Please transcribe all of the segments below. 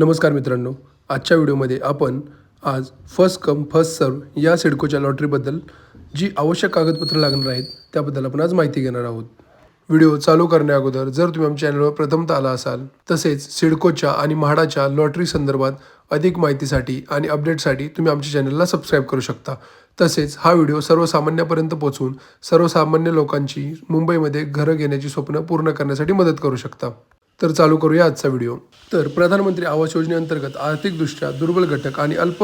नमस्कार मित्रांनो, आजच्या व्हिडिओमध्ये आपण आज फर्स्ट कम फर्स्ट सर्व या सिडकोच्या लॉटरीबद्दल जी आवश्यक कागदपत्र लागणार आहेत त्याबद्दल आपण आज माहिती घेणार आहोत. व्हिडिओ चालू करण्या अगोदर जर तुम्ही आमच्या चॅनलवर प्रथमतः आला असाल तसेच सिडकोच्या आणि म्हाडाच्या लॉटरी संदर्भात अधिक माहितीसाठी आणि अपडेटसाठी तुम्ही आमच्या चॅनलला सबस्क्राईब करू शकता. तसेच हा व्हिडिओ सर्वसामान्यांपर्यंत पोहोचून सर्वसामान्य लोकांची मुंबईमध्ये घरं घेण्याची स्वप्न पूर्ण करण्यासाठी मदत करू शकता. तर चालू करूया आजचा व्हिडिओ. तर प्रधानमंत्री आवास योजनेअंतर्गत आर्थिकदृष्ट्या दुर्बल घटक आणि अल्प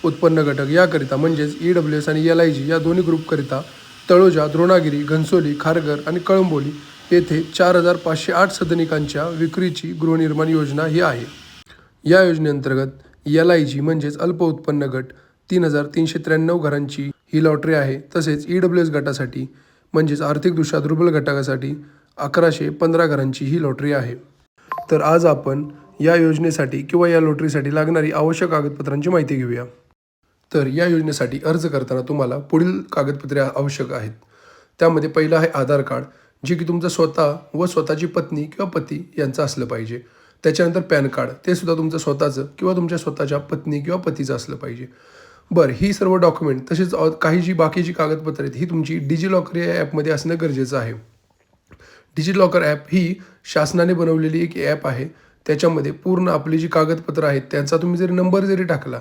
उत्पन्न घटक याकरिता म्हणजेच EWS आणि LIG या दोन्ही ग्रुपकरिता तळोजा, द्रोणागिरी, घनसोली, खारघर आणि कळंबोली येथे 4,508 सदनिकांच्या विक्रीची गृहनिर्माण योजना ही आहे. या योजनेअंतर्गत LIG म्हणजेच अल्प उत्पन्न गट 3,393 घरांची ही लॉटरी आहे. तसेच EWS गटासाठी म्हणजेच आर्थिकदृष्ट्या दुर्बल घटकासाठी 1,115 घरांची ही लॉटरी आहे. तर आज आपण या योजनेसाठी किंवा या लॉटरीसाठी लागणारी आवश्यक कागदपत्रांची माहिती घेऊया. तर या योजनेसाठी अर्ज करताना तुम्हाला पुढील कागदपत्रे आवश्यक आहेत. त्यामध्ये पहिलं आहे आधार कार्ड, जे की तुमचं स्वतः व स्वतःची पत्नी किंवा पती यांचं असलं पाहिजे. त्याच्यानंतर पॅन कार्ड, ते सुद्धा तुमचं स्वतःचं किंवा तुमच्या स्वतःच्या पत्नी किंवा पतीचं असलं पाहिजे. बरं, ही सर्व डॉक्युमेंट तसेच काही जी बाकीची कागदपत्रे आहेत ही तुमची डिजिलॉकर या ॲपमध्ये असणं गरजेचं आहे. डिजिलॉकर ॲप ही शासनाने बनवलेली एक ॲप आहे. त्याच्यामध्ये पूर्ण आपली जी कागदपत्र आहेत त्यांचा तुम्ही जरी नंबर जरी टाकला,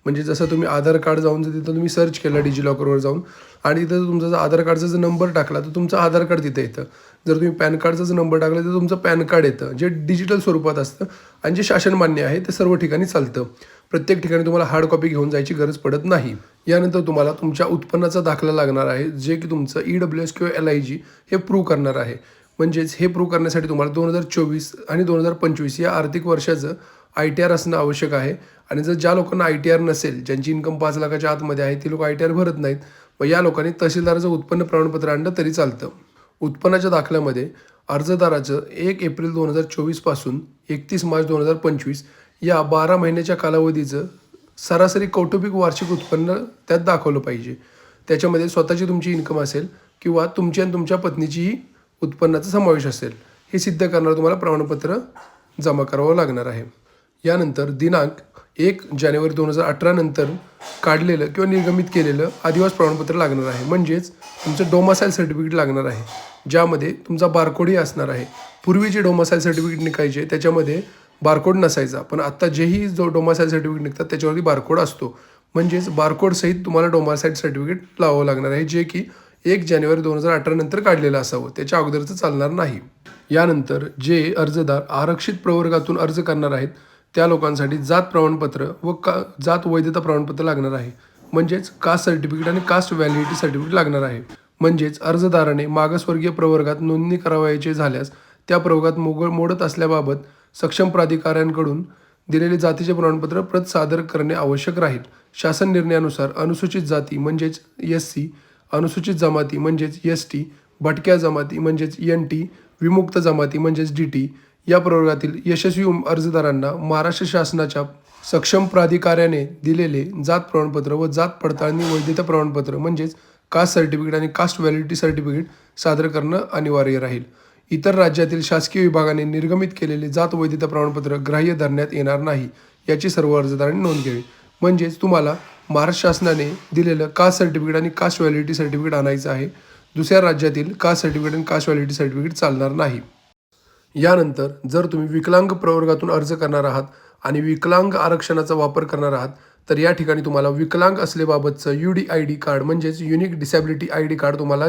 म्हणजे जसं तुम्ही आधार कार्ड जाऊन जर तिथं तुम्ही सर्च केलं डिजिलॉकरवर जाऊन आणि तिथं तुमचा जर आधार कार्डचा जर नंबर टाकला तर तुमचं आधार कार्ड तिथे येतं. जर तुम्ही पॅन कार्डचा जर नंबर टाकला तर तुमचं पॅन कार्ड येतं, जे डिजिटल स्वरूपात असतं आणि जे शासन मान्य आहे ते सर्व ठिकाणी चालतं. प्रत्येक ठिकाणी तुम्हाला हार्ड कॉपी घेऊन जायची गरज पडत नाही. यानंतर तुम्हाला तुमच्या उत्पन्नाचा दाखला लागणार आहे, जे की तुमचं EWS किंवा LIG हे प्रूव्ह करणार आहे. म्हणजेच हे प्रूव्ह करण्यासाठी तुम्हाला 2024 आणि 2025 या आर्थिक वर्षाचं ITR असणं आवश्यक आहे. आणि जर ज्या लोकांना ITR नसेल, ज्यांची इन्कम 5 लाखाच्या आतमध्ये आहे, ती लोक ITR भरत नाहीत, मग या लोकांनी तहसीलदाराचं उत्पन्न प्रमाणपत्र आणलं तरी चालतं. उत्पन्नाच्या दाखल्यामध्ये अर्जदाराचं 1 एप्रिल 2024 पासून 31 मार्च 2025 या 12 महिन्याच्या कालावधीचं सरासरी कौटुंबिक वार्षिक उत्पन्न त्यात दाखवलं पाहिजे. त्याच्यामध्ये स्वतःची तुमची इन्कम असेल किंवा तुमची आणि तुमच्या पत्नीचीही उत्पन्नाचा समावेश असेल, हे सिद्ध करणारं तुम्हाला प्रमाणपत्र जमा करावं लागणार आहे. यानंतर दिनांक 1 जानेवारी 2018 नंतर काढलेलं किंवा निर्गमित केलेलं अधिवास प्रमाणपत्र लागणार आहे. म्हणजेच तुमचं डोमासाईल सर्टिफिकेट लागणार आहे, ज्यामध्ये तुमचा बारकोडही असणार आहे. पूर्वी जे डोमासाईल सर्टिफिकेट निघायचे त्याच्यामध्ये बारकोड नसायचा, पण आत्ता जेही जो डोमासाईल सर्टिफिकेट निघतात त्याच्यावरती बारकोड असतो. म्हणजेच बारकोडसहित तुम्हाला डोमासाईल सर्टिफिकेट लावावं लागणार आहे, जे की 1 जानेवारी 2018 नंतर काढलेलं असावं, त्याच्या अगोदरचं चालणार नाही. यानंतर जे अर्जदार आरक्षित प्रवर्गातून अर्ज करणार आहेत त्या लोकांसाठी जात प्रमाणपत्र व जात वैधता प्रमाणपत्र लागणार आहे. म्हणजेच कास्ट सर्टिफिकेट आणि कास्ट व्हॅलिडिटी सर्टिफिकेट लागणार आहे. म्हणजेच अर्जदाराने मागासवर्गीय प्रवर्गात नोंदणी करावयाचे झाल्यास त्या प्रवर्गात मोडत असल्याबाबत सक्षम प्राधिकाऱ्यांकडून दिलेले जातीचे प्रमाणपत्र प्रत सादर करणे आवश्यक राहील. शासन निर्णयानुसार अनुसूचित जाती म्हणजेच SC, अनुसूचित जमाती म्हणजेच ST, भटक्या जमाती म्हणजेच NT, विमुक्त जमाती म्हणजेच DT या प्रवर्गातील यशस्वी अर्जदारांना महाराष्ट्र शासनाच्या सक्षम प्राधिकाऱ्याने दिलेले जात प्रमाणपत्र व जात पडताळणी वैधता प्रमाणपत्र म्हणजेच कास्ट सर्टिफिकेट आणि कास्ट व्हॅलिडिटी सर्टिफिकेट सादर करणं अनिवार्य राहील. इतर राज्यातील शासकीय विभागाने निर्गमित केलेले जात वैधता प्रमाणपत्र ग्राह्य धरण्यात येणार नाही, याची सर्व अर्जदारांनी नोंद घ्यावी. म्हणजेच तुम्हाला महाराष्ट्र शासनाने दिलेलं कास्ट सर्टिफिकेट आणि कास्ट व्हॅलिडिटी सर्टिफिकेट आणायचं आहे. दुसऱ्या राज्यातील कास्ट सर्टिफिकेट आणि कास्ट व्हॅलिडिटी सर्टिफिकेट चालणार नाही. यानंतर जर तुम्ही विकलांग प्रवर्गातून अर्ज करणार आहात आणि विकलांग आरक्षणाचा वापर करणार आहात तर या ठिकाणी तुम्हाला विकलांग असलेबाबतचं UDID कार्ड म्हणजेच युनिक डिसॅबिलिटी ID कार्ड तुम्हाला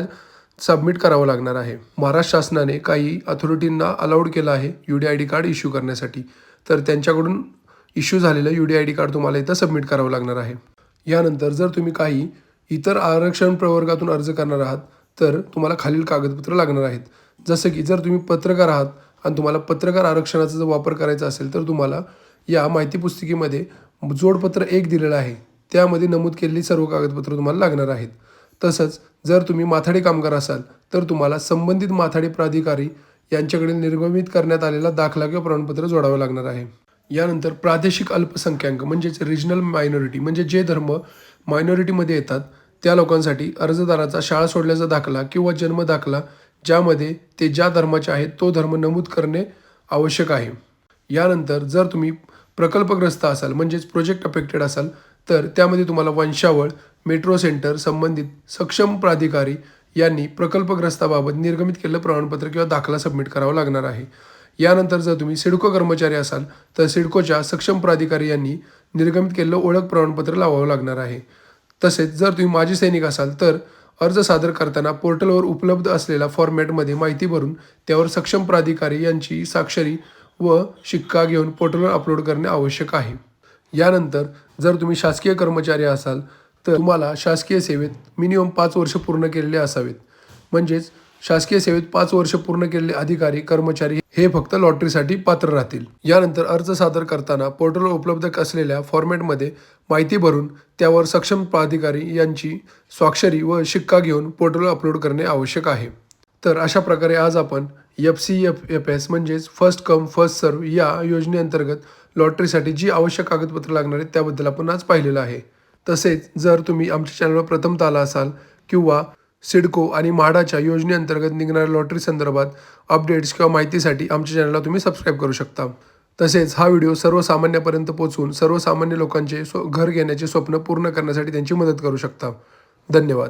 सबमिट करावं लागणार आहे. महाराष्ट्र शासनाने काही अथॉरिटींना अलाउड केलं आहे UDID कार्ड इश्यू करण्यासाठी, तर त्यांच्याकडून इश्यू झालेलं UDID कार्ड तुम्हाला इथं सबमिट करावं लागणार आहे. यानंतर जर तुम्ही काही इतर आरक्षण प्रवर्गातून अर्ज करणार आहात तर तुम्हाला खालील कागदपत्र लागणार आहेत. जसं की जर तुम्ही पत्रकार आहात आणि तुम्हाला पत्रकार आरक्षणाचा जर वापर करायचा असेल तर तुम्हाला या माहिती पुस्तिकेमध्ये जोडपत्र 1 दिलेलं आहे, त्यामध्ये नमूद केलेली सर्व कागदपत्र तुम्हाला लागणार आहेत. तसंच जर तुम्ही माथाडी कामगार असाल तर तुम्हाला संबंधित माथाडी प्राधिकारी यांच्याकडे निर्गमित करण्यात आलेला दाखला किंवा प्रमाणपत्र जोडावं लागणार आहे. यानंतर प्रादेशिक अल्पसंख्याक म्हणजेच रिजनल मायनॉरिटी म्हणजे जे धर्म मायनॉरिटीमध्ये येतात त्या लोकांसाठी अर्जदाराचा शाळा सोडल्याचा दाखला किंवा जन्म दाखला ज्यामध्ये ते ज्या धर्माचे आहेत तो धर्म नमूद करणे आवश्यक आहे. यानंतर जर तुम्ही प्रकल्पग्रस्त असाल म्हणजेच प्रोजेक्ट अफेक्टेड असाल तर त्यामध्ये तुम्हाला वंशावळ, मेट्रो सेंटर संबंधित सक्षम प्राधिकारी यांनी प्रकल्पग्रस्ताबाबत निर्गमित केलेलं प्रमाणपत्र किंवा दाखला सबमिट करावा लागणार आहे. यानंतर जर तुम्ही सिडको कर्मचारी असाल तर सिडकोच्या सक्षम प्राधिकारी यांनी निर्गमित केलेलं ओळख प्रमाणपत्र लावावं लागणार आहे. तसेच जर तुम्ही माजी सैनिक असाल तर अर्ज सादर करताना पोर्टलवर उपलब्ध असलेल्या फॉर्मॅटमध्ये माहिती भरून त्यावर सक्षम प्राधिकारी यांची स्वाक्षरी व शिक्का घेऊन पोर्टलवर अपलोड करणे आवश्यक आहे. यानंतर जर तुम्ही शासकीय कर्मचारी असाल तर तुम्हाला शासकीय सेवेत मिनिमम 5 वर्ष पूर्ण केलेले असावेत. म्हणजेच शासकीय सेवेत 5 वर्ष पूर्ण केलेले अधिकारी कर्मचारी हे फक्त लॉटरीसाठी पात्र राहतील. यानंतर अर्ज सादर करताना पोर्टलवर उपलब्ध असलेल्या फॉर्मॅटमध्ये माहिती भरून त्यावर सक्षम प्राधिकारी यांची स्वाक्षरी व शिक्का घेऊन पोर्टलवर अपलोड करणे आवश्यक आहे. तर अशा प्रकारे आज आपण FCFS म्हणजेच फर्स्ट कम फर्स्ट सर्व या योजनेअंतर्गत लॉटरीसाठी जी आवश्यक कागदपत्र लागणार आहेत त्याबद्दल आपण आज पाहिलेलं आहे. तसेच जर तुम्ही आमच्या चॅनलवर प्रथमतः आला असाल किंवा सिडको आणि म्हाडाच्या योजनेअंतर्गत निघणाऱ्या लॉटरी संदर्भात अपडेट्स किंवा माहितीसाठी आमच्या चॅनलला तुम्ही सबस्क्राईब करू शकता. तसेच हा व्हिडिओ सर्वसामान्यापर्यंत पोहोचून सर्वसामान्य लोकांचे घर घेण्याचे स्वप्न पूर्ण करण्यासाठी त्यांची मदत करू शकता. धन्यवाद.